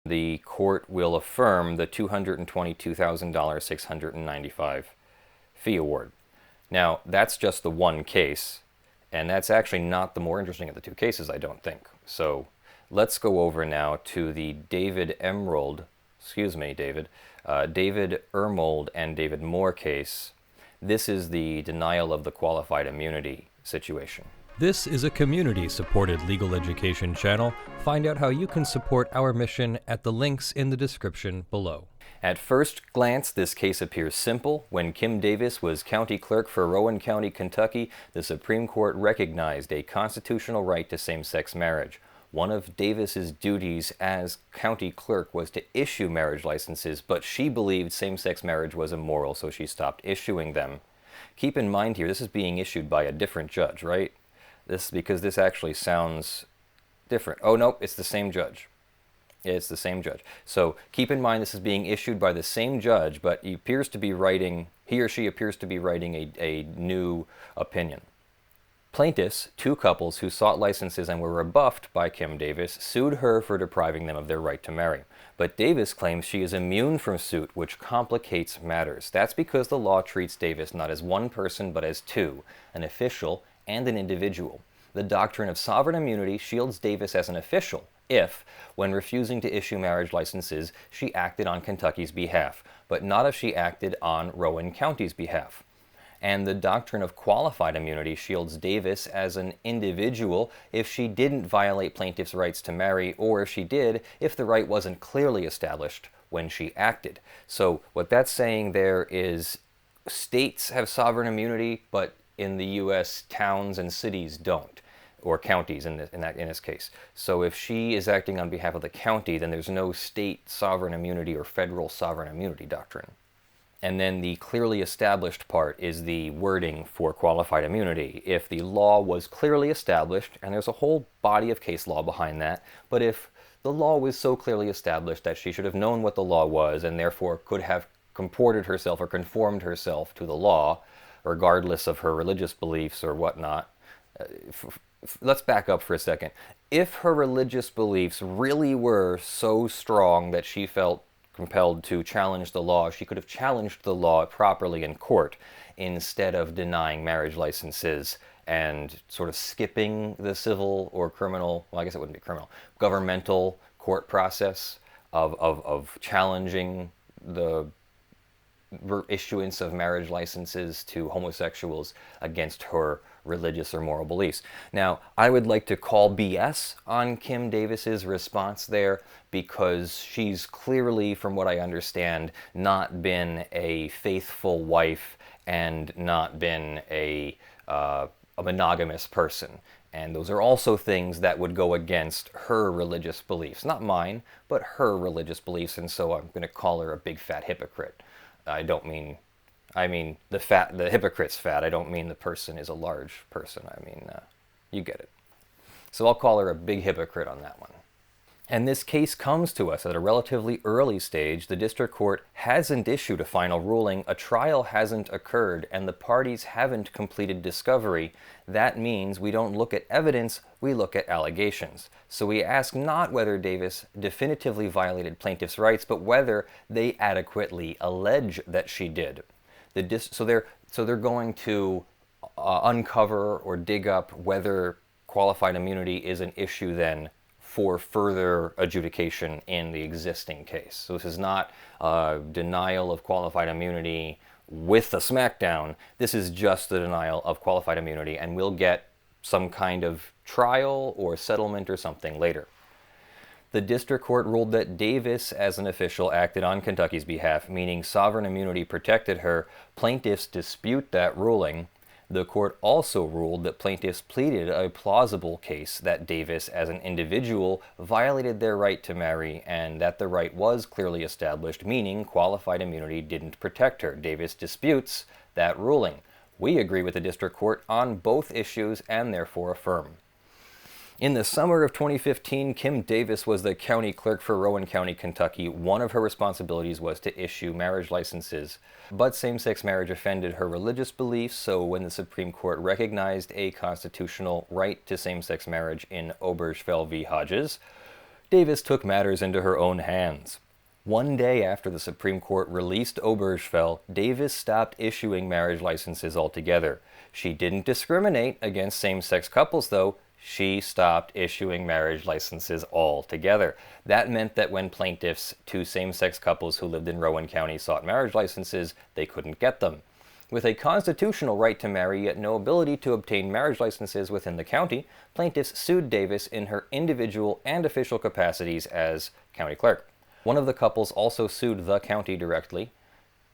the court will affirm the $222,695 fee award. Now, that's just the one case, and that's actually not the more interesting of the two cases, I don't think. So let's go over now to the David Ermold and David Moore case. This is the denial of the qualified immunity situation. This is a community-supported legal education channel. Find out how you can support our mission at the links in the description below. At first glance, this case appears simple. When Kim Davis was county clerk for Rowan County, Kentucky, the Supreme Court recognized a constitutional right to same-sex marriage. One of Davis's duties as county clerk was to issue marriage licenses, but she believed same-sex marriage was immoral, so she stopped issuing them. Keep in mind here, this is being issued by a different judge, right? Because this actually sounds different. Oh, no, it's the same judge. It's the same judge. So keep in mind this is being issued by the same judge, but he or she appears to be writing a new opinion. Plaintiffs, two couples who sought licenses and were rebuffed by Kim Davis, sued her for depriving them of their right to marry. But Davis claims she is immune from suit, which complicates matters. That's because the law treats Davis not as one person, but as two, an official and an individual. The doctrine of sovereign immunity shields Davis as an official if, when refusing to issue marriage licenses, she acted on Kentucky's behalf, but not if she acted on Rowan County's behalf. And the doctrine of qualified immunity shields Davis as an individual if she didn't violate plaintiff's rights to marry, or if she did, if the right wasn't clearly established when she acted. So what that's saying there is states have sovereign immunity, but in the U.S., towns and cities don't, or counties in this case. So if she is acting on behalf of the county, then there's no state sovereign immunity or federal sovereign immunity doctrine. And then the clearly established part is the wording for qualified immunity. If the law was clearly established, and there's a whole body of case law behind that, but if the law was so clearly established that she should have known what the law was and therefore could have comported herself or conformed herself to the law, regardless of her religious beliefs or whatnot. Let's back up for a second. If her religious beliefs really were so strong that she felt compelled to challenge the law, she could have challenged the law properly in court instead of denying marriage licenses and sort of skipping the civil or criminal, well, I guess it wouldn't be criminal, governmental court process of challenging the issuance of marriage licenses to homosexuals against her religious or moral beliefs. Now, I would like to call BS on Kim Davis's response there, because she's clearly, from what I understand, not been a faithful wife and not been a monogamous person. And those are also things that would go against her religious beliefs. Not mine, but her religious beliefs, and so I'm going to call her a big fat hypocrite. I mean the hypocrite's fat. I don't mean the person is a large person. I mean, you get it. So I'll call her a big hypocrite on that one. And this case comes to us at a relatively early stage. The district court hasn't issued a final ruling, a trial hasn't occurred, and the parties haven't completed discovery. That means we don't look at evidence, we look at allegations. So we ask not whether Davis definitively violated plaintiff's rights, but whether they adequately allege that she did. So they're going to uncover or dig up whether qualified immunity is an issue then for further adjudication in the existing case. So this is not denial of qualified immunity with a smackdown. This is just the denial of qualified immunity, and we'll get some kind of trial or settlement or something later. The district court ruled that Davis, as an official, acted on Kentucky's behalf, meaning sovereign immunity protected her. Plaintiffs dispute that ruling. The court also ruled that plaintiffs pleaded a plausible case that Davis, as an individual, violated their right to marry, and that the right was clearly established, meaning qualified immunity didn't protect her. Davis disputes that ruling. We agree with the district court on both issues and therefore affirm. In the summer of 2015, Kim Davis was the county clerk for Rowan County, Kentucky. One of her responsibilities was to issue marriage licenses, but same-sex marriage offended her religious beliefs, so when the Supreme Court recognized a constitutional right to same-sex marriage in Obergefell v. Hodges, Davis took matters into her own hands. One day after the Supreme Court released Obergefell, Davis stopped issuing marriage licenses altogether. She didn't discriminate against same-sex couples, though. She stopped issuing marriage licenses altogether. That meant that when plaintiffs to same-sex couples who lived in Rowan County sought marriage licenses, they couldn't get them. With a constitutional right to marry yet no ability to obtain marriage licenses within the county, plaintiffs sued Davis in her individual and official capacities as county clerk. One of the couples also sued the county directly.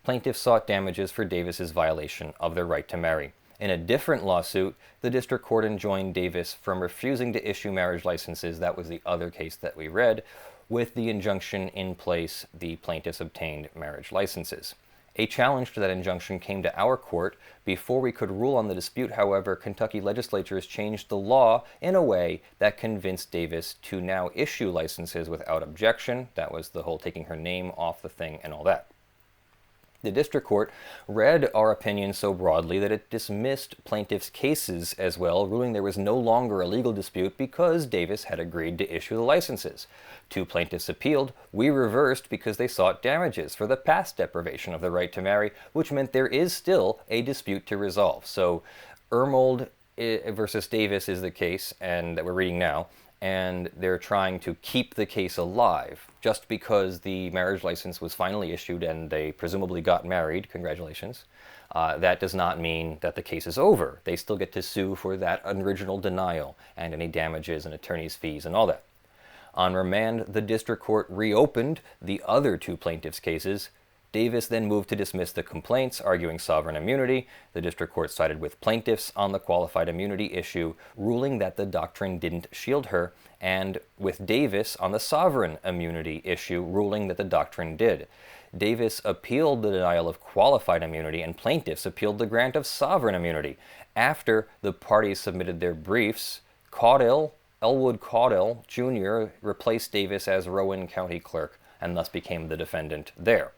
Plaintiffs sought damages for Davis's violation of their right to marry. In a different lawsuit, the district court enjoined Davis from refusing to issue marriage licenses. That was the other case that we read. With the injunction in place, the plaintiffs obtained marriage licenses. A challenge to that injunction came to our court. Before we could rule on the dispute, however, Kentucky legislatures changed the law in a way that convinced Davis to now issue licenses without objection. That was the whole taking her name off the thing and all that. The district court read our opinion so broadly that it dismissed plaintiffs' cases as well, ruling there was no longer a legal dispute because Davis had agreed to issue the licenses. Two plaintiffs appealed. We reversed because they sought damages for the past deprivation of the right to marry, which meant there is still a dispute to resolve. So Ermold versus Davis is the case and that we're reading now, and they're trying to keep the case alive. Just because the marriage license was finally issued and they presumably got married, congratulations, that does not mean that the case is over. They still get to sue for that original denial and any damages and attorney's fees and all that. On remand, the district court reopened the other two plaintiffs' cases. Davis then moved to dismiss the complaints, arguing sovereign immunity. The district court sided with plaintiffs on the qualified immunity issue, ruling that the doctrine didn't shield her, and with Davis on the sovereign immunity issue, ruling that the doctrine did. Davis appealed the denial of qualified immunity, and plaintiffs appealed the grant of sovereign immunity. After the parties submitted their briefs, Elwood Caudill Jr. replaced Davis as Rowan County Clerk and thus became the defendant there.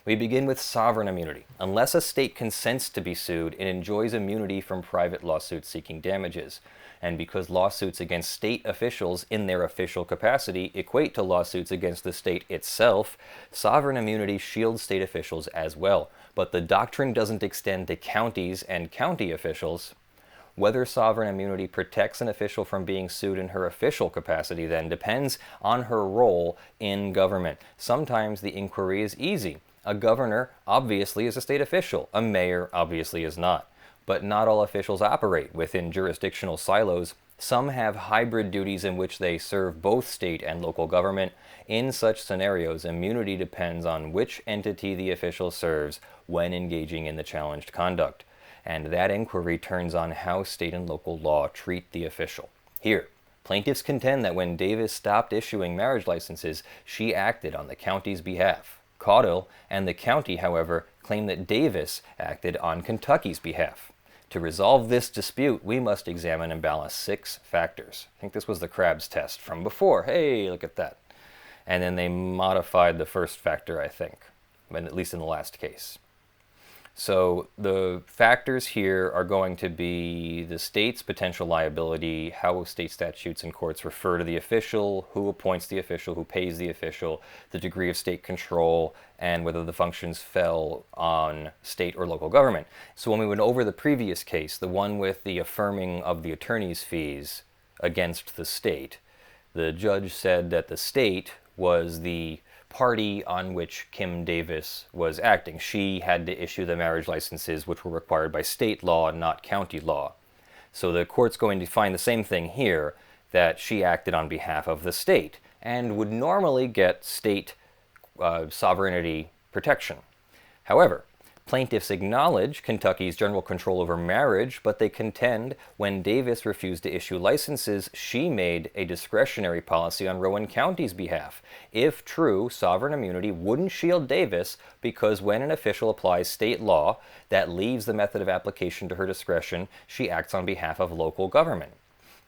We begin with sovereign immunity. Unless a state consents to be sued, it enjoys immunity from private lawsuits seeking damages. And because lawsuits against state officials in their official capacity equate to lawsuits against the state itself, sovereign immunity shields state officials as well. But the doctrine doesn't extend to counties and county officials. Whether sovereign immunity protects an official from being sued in her official capacity then depends on her role in government. Sometimes the inquiry is easy. A governor obviously is a state official. A mayor obviously is not. But not all officials operate within jurisdictional silos. Some have hybrid duties in which they serve both state and local government. In such scenarios, immunity depends on which entity the official serves when engaging in the challenged conduct. And that inquiry turns on how state and local law treat the official. Here, plaintiffs contend that when Davis stopped issuing marriage licenses, she acted on the county's behalf. Caudill and the county, however, claim that Davis acted on Kentucky's behalf. To resolve this dispute, we must examine and balance 6 factors. I think this was the Crab's test from before. Hey, look at that. And then they modified the first factor, I think, but at least in the last case. So the factors here are going to be the state's potential liability, how state statutes and courts refer to the official, who appoints the official, who pays the official, the degree of state control, and whether the functions fell on state or local government. So when we went over the previous case, the one with the affirming of the attorney's fees against the state, the judge said that the state was the party on which Kim Davis was acting. She had to issue the marriage licenses, which were required by state law, not county law. So the court's going to find the same thing here, that she acted on behalf of the state and would normally get state sovereignty protection. However, plaintiffs acknowledge Kentucky's general control over marriage, but they contend when Davis refused to issue licenses, she made a discretionary policy on Rowan County's behalf. If true, sovereign immunity wouldn't shield Davis because when an official applies state law that leaves the method of application to her discretion, she acts on behalf of local government.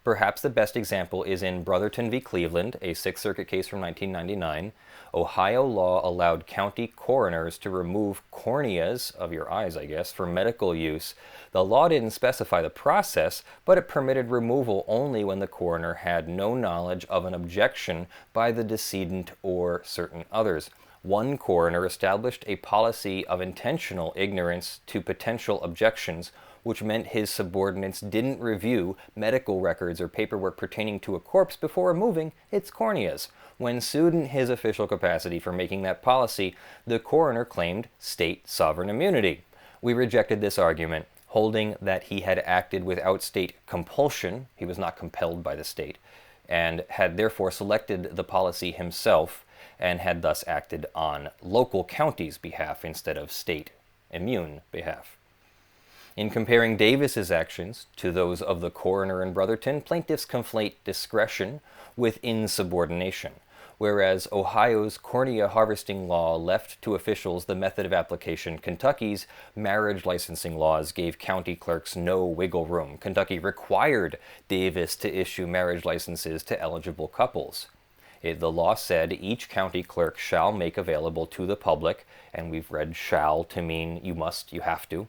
Perhaps the best example is in Brotherton v. Cleveland, a Sixth Circuit case from 1999. Ohio law allowed county coroners to remove corneas, of your eyes I guess, for medical use. The law didn't specify the process, but it permitted removal only when the coroner had no knowledge of an objection by the decedent or certain others. One coroner established a policy of intentional ignorance to potential objections, which meant his subordinates didn't review medical records or paperwork pertaining to a corpse before removing its corneas. When sued in his official capacity for making that policy, the coroner claimed state sovereign immunity. We rejected this argument, holding that he had acted without state compulsion, he was not compelled by the state, and had therefore selected the policy himself, and had thus acted on local county's behalf instead of state immune behalf. In comparing Davis's actions to those of the coroner in Brotherton, plaintiffs conflate discretion with insubordination, whereas Ohio's cornea harvesting law left to officials the method of application. Kentucky's marriage licensing laws gave county clerks no wiggle room. Kentucky required Davis to issue marriage licenses to eligible couples. The law said each county clerk shall make available to the public, and we've read shall to mean you must, you have to.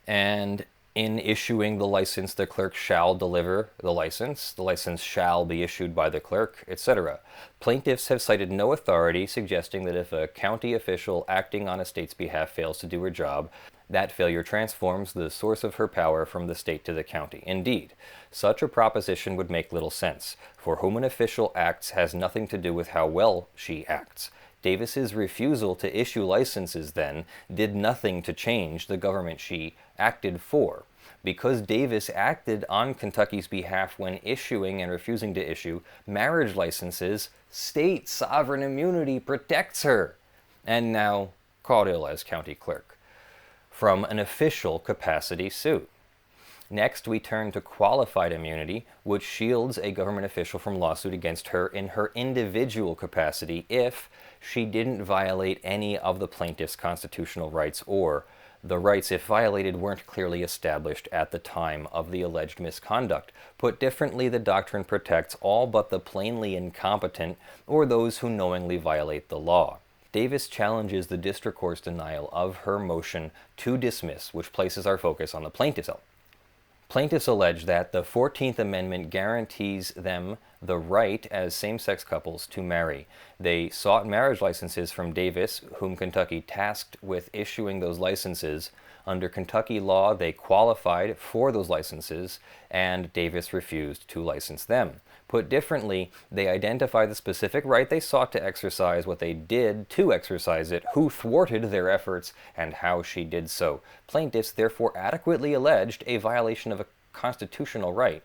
And in issuing the license, the clerk shall deliver the license shall be issued by the clerk, etc. Plaintiffs have cited no authority suggesting that if a county official acting on a state's behalf fails to do her job, that failure transforms the source of her power from the state to the county. Indeed, such a proposition would make little sense. For whom an official acts has nothing to do with how well she acts. Davis's refusal to issue licenses, then, did nothing to change the government she acted for. Because Davis acted on Kentucky's behalf when issuing and refusing to issue marriage licenses, state sovereign immunity protects her. And now, caught ill as county clerk. From an official capacity suit. Next, we turn to qualified immunity, which shields a government official from lawsuit against her in her individual capacity if she didn't violate any of the plaintiff's constitutional rights, or the rights, if violated, weren't clearly established at the time of the alleged misconduct. Put differently, the doctrine protects all but the plainly incompetent or those who knowingly violate the law. Davis challenges the district court's denial of her motion to dismiss, which places our focus on the plaintiff's element. Plaintiffs allege that the 14th Amendment guarantees them the right as same-sex couples to marry. They sought marriage licenses from Davis, whom Kentucky tasked with issuing those licenses. Under Kentucky law, they qualified for those licenses, and Davis refused to license them. Put differently, they identify the specific right they sought to exercise, what they did to exercise it, who thwarted their efforts, and how she did so. Plaintiffs therefore adequately alleged a violation of a constitutional right.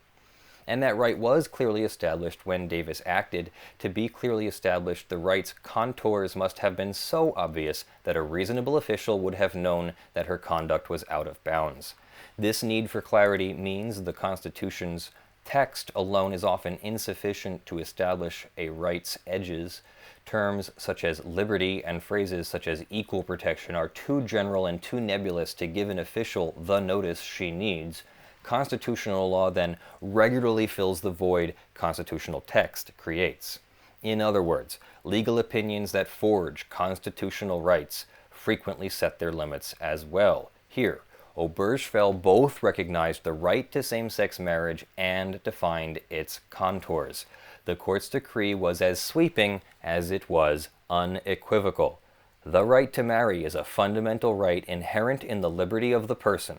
And that right was clearly established when Davis acted. To be clearly established, the right's contours must have been so obvious that a reasonable official would have known that her conduct was out of bounds. This need for clarity means the Constitution's text alone is often insufficient to establish a right's edges. Terms such as liberty and phrases such as equal protection are too general and too nebulous to give an official the notice she needs. Constitutional law then regularly fills the void constitutional text creates. In other words, legal opinions that forge constitutional rights frequently set their limits as well. Here, Obergefell both recognized the right to same-sex marriage and defined its contours. The court's decree was as sweeping as it was unequivocal. The right to marry is a fundamental right inherent in the liberty of the person,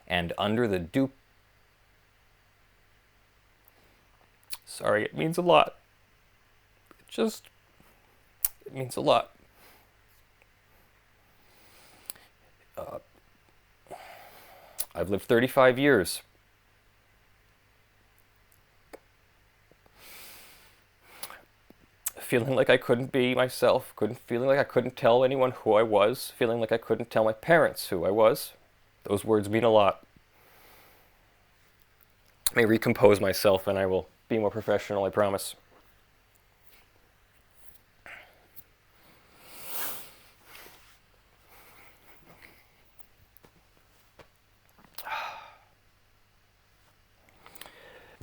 and under the Sorry, it means a lot. It means a lot. I've lived 35 years. Feeling like I couldn't be myself, feeling like I couldn't tell anyone who I was, feeling like I couldn't tell my parents who I was. Those words mean a lot. I may recompose myself and I will be more professional, I promise.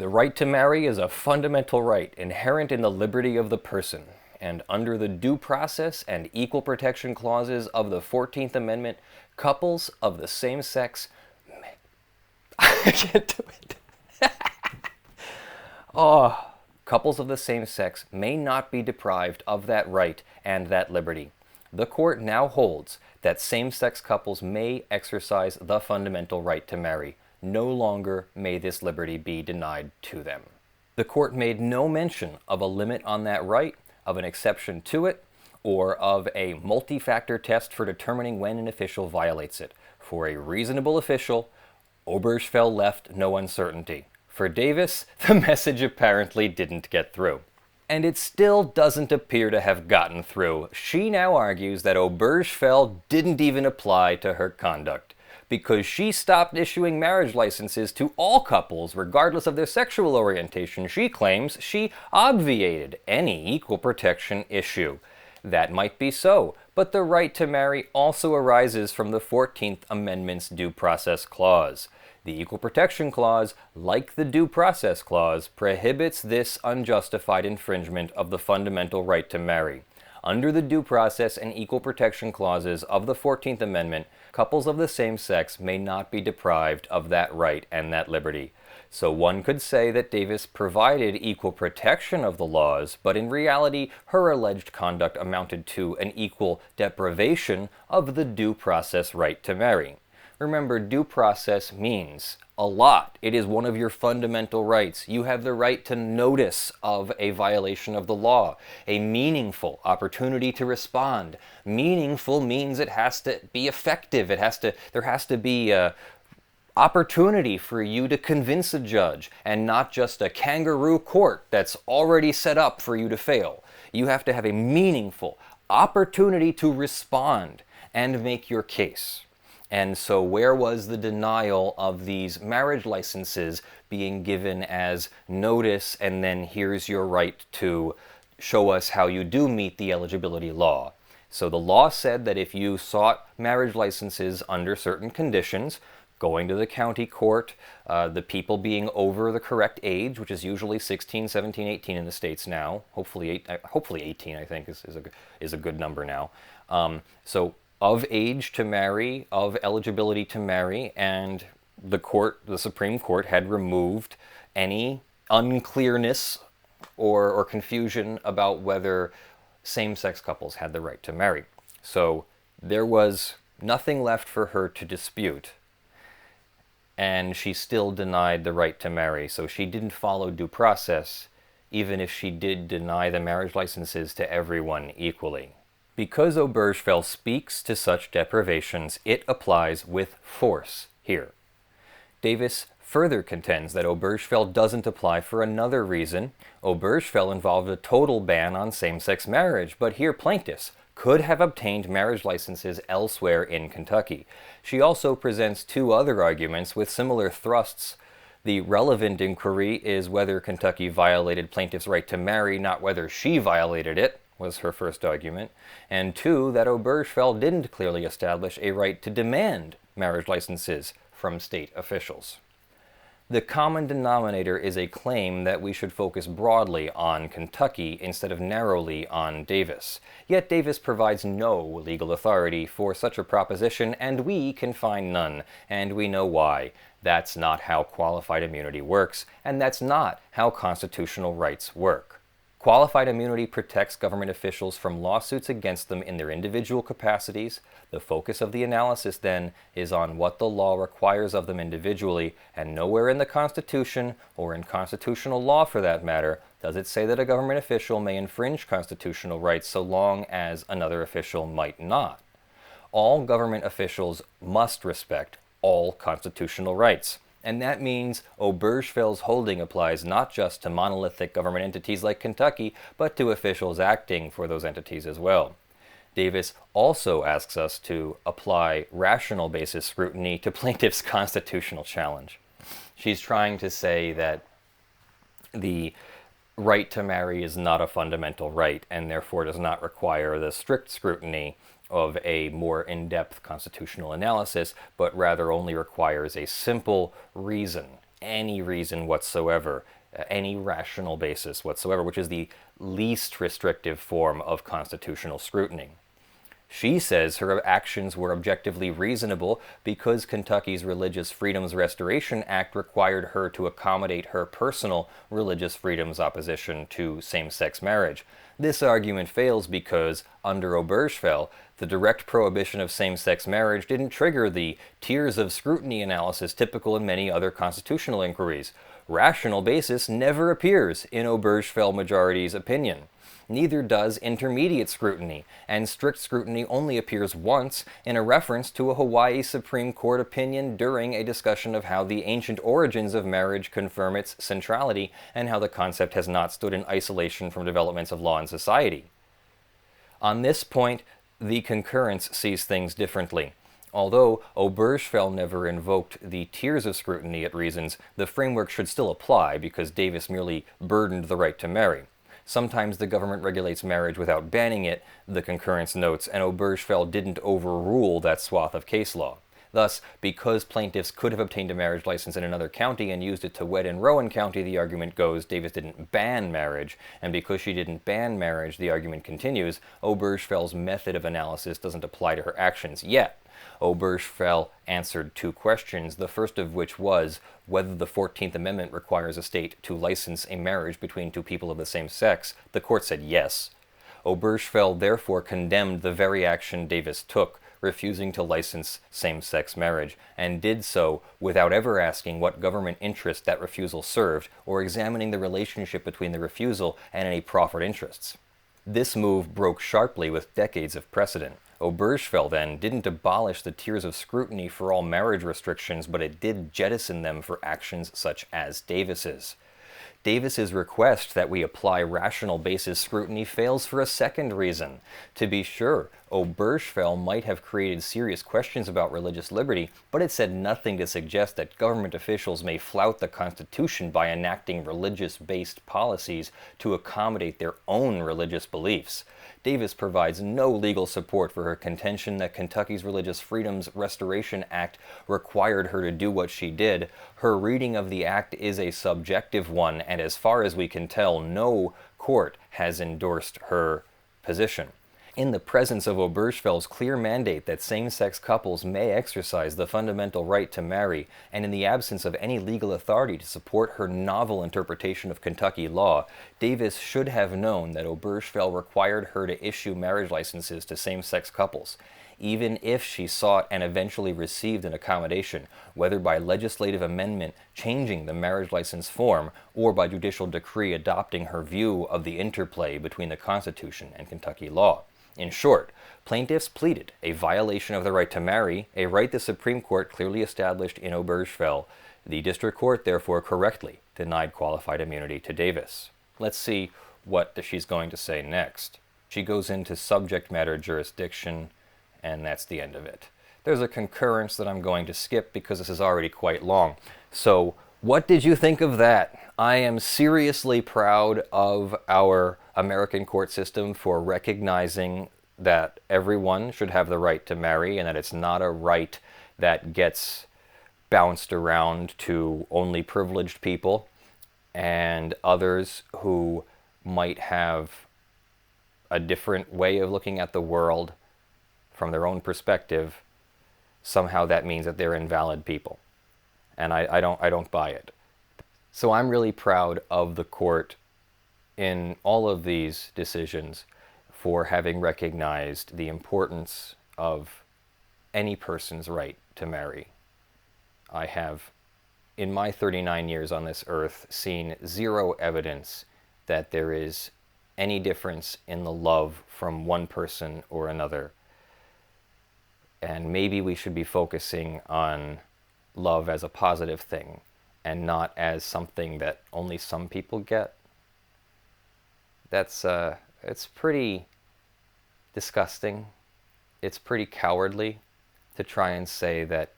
The right to marry is a fundamental right inherent in the liberty of the person, and under the Due Process and Equal Protection Clauses of the 14th Amendment, couples of the same sex may... I can't do it. Couples of the same sex may not be deprived of that right and that liberty. The court now holds that same-sex couples may exercise the fundamental right to marry. No longer may this liberty be denied to them. The court made no mention of a limit on that right, of an exception to it, or of a multi-factor test for determining when an official violates it. For a reasonable official, Obergefell left no uncertainty. For Davis, the message apparently didn't get through. And it still doesn't appear to have gotten through. She now argues that Obergefell didn't even apply to her conduct, because she stopped issuing marriage licenses to all couples regardless of their sexual orientation. She claims she obviated any equal protection issue. That might be so, but the right to marry also arises from the 14th Amendment's Due Process Clause. The Equal Protection Clause, like the Due Process Clause, prohibits this unjustified infringement of the fundamental right to marry. Under the Due Process and Equal Protection Clauses of the 14th Amendment, couples of the same sex may not be deprived of that right and that liberty. So one could say that Davis provided equal protection of the laws, but in reality, her alleged conduct amounted to an equal deprivation of the due process right to marry. Remember, due process means a lot. It is one of your fundamental rights. You have the right to notice of a violation of the law, a meaningful opportunity to respond. Meaningful means it has to be effective. There has to be opportunity for you to convince a judge, and not just a kangaroo court that's already set up for you to fail. You have to have a meaningful opportunity to respond and make your case. And so where was the denial of these marriage licenses being given as notice, and then here's your right to show us how you do meet the eligibility law? So the law said that if you sought marriage licenses under certain conditions, going to the county court, the people being over the correct age, which is usually 16, 17, 18 in the States now, hopefully 18 I think is a good number now. So of age to marry, of eligibility to marry, and the Supreme Court had removed any unclearness or confusion about whether same-sex couples had the right to marry. So there was nothing left for her to dispute, and she still denied the right to marry. So she didn't follow due process, even if she did deny the marriage licenses to everyone equally. Because Obergefell speaks to such deprivations, it applies with force here. Davis further contends that Obergefell doesn't apply for another reason. Obergefell involved a total ban on same-sex marriage, but here plaintiffs could have obtained marriage licenses elsewhere in Kentucky. She also presents two other arguments with similar thrusts. The relevant inquiry is whether Kentucky violated plaintiff's right to marry, not whether she violated it, was her first argument, and two, that Obergefell didn't clearly establish a right to demand marriage licenses from state officials. The common denominator is a claim that we should focus broadly on Kentucky instead of narrowly on Davis. Yet Davis provides no legal authority for such a proposition, and we can find none, and we know why. That's not how qualified immunity works, and that's not how constitutional rights work. Qualified immunity protects government officials from lawsuits against them in their individual capacities. The focus of the analysis, then, is on what the law requires of them individually, and nowhere in the Constitution, or in constitutional law for that matter, does it say that a government official may infringe constitutional rights so long as another official might not. All government officials must respect all constitutional rights. And that means Obergefell's holding applies not just to monolithic government entities like Kentucky, but to officials acting for those entities as well. Davis also asks us to apply rational basis scrutiny to plaintiff's constitutional challenge. She's trying to say that the right to marry is not a fundamental right, and therefore does not require the strict scrutiny of a more in-depth constitutional analysis, but rather only requires a simple reason any reason whatsoever, any rational basis whatsoever, which is the least restrictive form of constitutional scrutiny. She says her actions were objectively reasonable because Kentucky's Religious Freedoms Restoration Act required her to accommodate her personal religious freedoms opposition to same-sex marriage. This argument fails because, under Obergefell, the direct prohibition of same-sex marriage didn't trigger the tiers of scrutiny analysis typical in many other constitutional inquiries. Rational basis never appears in Obergefell majority's opinion. Neither does intermediate scrutiny, and strict scrutiny only appears once in a reference to a Hawaii Supreme Court opinion during a discussion of how the ancient origins of marriage confirm its centrality and how the concept has not stood in isolation from developments of law and society. On this point, the concurrence sees things differently. Although Obergefell never invoked the tiers of scrutiny it reasons, the framework should still apply because Davis merely burdened the right to marry. Sometimes the government regulates marriage without banning it, the concurrence notes, and Obergefell didn't overrule that swath of case law. Thus, because plaintiffs could have obtained a marriage license in another county and used it to wed in Rowan County, the argument goes Davis didn't ban marriage, and because she didn't ban marriage, the argument continues, Obergefell's method of analysis doesn't apply to her actions yet. Obergefell answered two questions, the first of which was whether the 14th Amendment requires a state to license a marriage between two people of the same sex. The court said yes. Obergefell therefore condemned the very action Davis took, refusing to license same-sex marriage, and did so without ever asking what government interest that refusal served or examining the relationship between the refusal and any proffered interests. This move broke sharply with decades of precedent. Obergefell, then, didn't abolish the tiers of scrutiny for all marriage restrictions, but it did jettison them for actions such as Davis's. Davis's request that we apply rational basis scrutiny fails for a second reason. To be sure, Obergefell might have created serious questions about religious liberty, but it said nothing to suggest that government officials may flout the Constitution by enacting religious-based policies to accommodate their own religious beliefs. Davis provides no legal support for her contention that Kentucky's Religious Freedoms Restoration Act required her to do what she did. Her reading of the act is a subjective one, and as far as we can tell, no court has endorsed her position. In the presence of Obergefell's clear mandate that same-sex couples may exercise the fundamental right to marry, and in the absence of any legal authority to support her novel interpretation of Kentucky law, Davis should have known that Obergefell required her to issue marriage licenses to same-sex couples. Even if she sought and eventually received an accommodation, whether by legislative amendment changing the marriage license form or by judicial decree adopting her view of the interplay between the Constitution and Kentucky law. In short, plaintiffs pleaded a violation of the right to marry, a right the Supreme Court clearly established in Obergefell. The district court therefore correctly denied qualified immunity to Davis. Let's see what she's going to say next. She goes into subject matter jurisdiction, and that's the end of it. There's a concurrence that I'm going to skip because this is already quite long. So, what did you think of that? I am seriously proud of our American court system for recognizing that everyone should have the right to marry and that it's not a right that gets bounced around to only privileged people and others who might have a different way of looking at the world from their own perspective. Somehow that means that they're invalid people. And I don't buy it. So I'm really proud of the court in all of these decisions for having recognized the importance of any person's right to marry. I have, in my 39 years on this earth, seen zero evidence that there is any difference in the love from one person or another. And maybe we should be focusing on love as a positive thing and not as something that only some people get. It's pretty disgusting. It's pretty cowardly to try and say that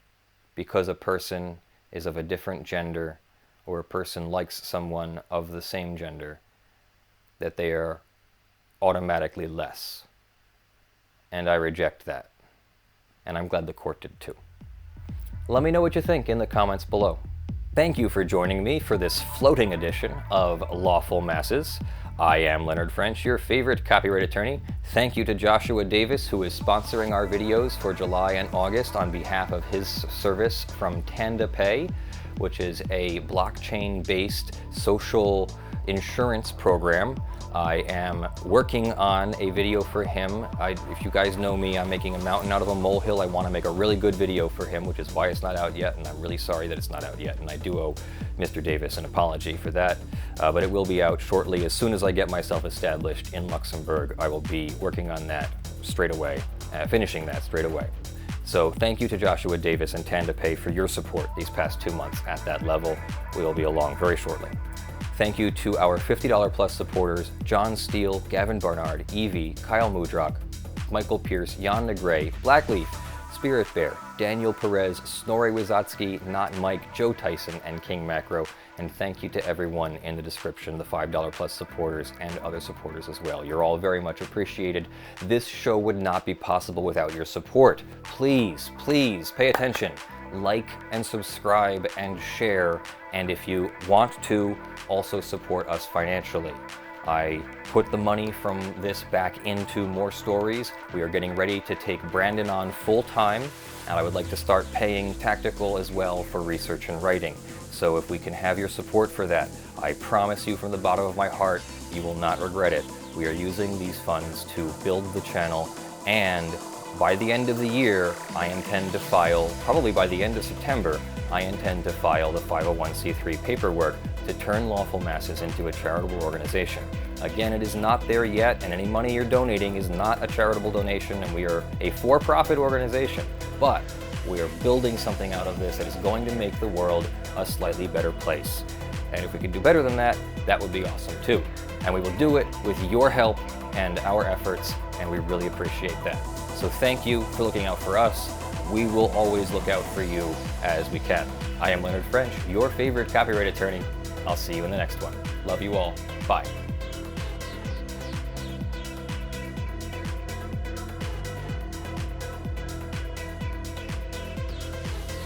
because a person is of a different gender or a person likes someone of the same gender, that they are automatically less. And I reject that. And I'm glad the court did too. Let me know what you think in the comments below. Thank you for joining me for this floating edition of Lawful Masses. I am Leonard French, your favorite copyright attorney. Thank you to Joshua Davis, who is sponsoring our videos for July and August on behalf of his service from TandaPay, which is a blockchain-based social insurance program. I am working on a video for him. If you guys know me, I'm making a mountain out of a molehill. I want to make a really good video for him, which is why it's not out yet, and I'm really sorry that it's not out yet, and I do owe Mr. Davis an apology for that, but it will be out shortly. As soon as I get myself established in Luxembourg, I will be working on that straight away, finishing that straight away. So thank you to Joshua Davis and TandaPay for your support these past 2 months at that level. We will be along very shortly. Thank you to our $50 plus supporters, John Steele, Gavin Barnard, Eevi, Kyle Mudrak, Michael Pearce, Jan Negrey, Blackleaf, Spirit Bear, Daniel Perez, Snorre Wisotzky, NotMike, Joe Tyson, and King Macro. And thank you to everyone in the description, the $5 plus supporters and other supporters as well. You're all very much appreciated. This show would not be possible without your support. Please, please pay attention. Like and subscribe and share. And if you want to, also support us financially. I put the money from this back into more stories. We are getting ready to take Brandon on full-time, and I would like to start paying Tactical as well for research and writing. So if we can have your support for that, I promise you from the bottom of my heart, you will not regret it. We are using these funds to build the channel, and by the end of the year, I intend to file, probably by the end of September, I intend to file the 501c3 paperwork to turn Lawful Masses into a charitable organization. Again, it is not there yet, and any money you're donating is not a charitable donation, and we are a for-profit organization. But we are building something out of this that is going to make the world a slightly better place. And if we can do better than that, that would be awesome too. And we will do it with your help and our efforts, and we really appreciate that. So thank you for looking out for us. We will always look out for you as we can. I am Leonard French, your favorite copyright attorney. I'll see you in the next one. Love you all. Bye.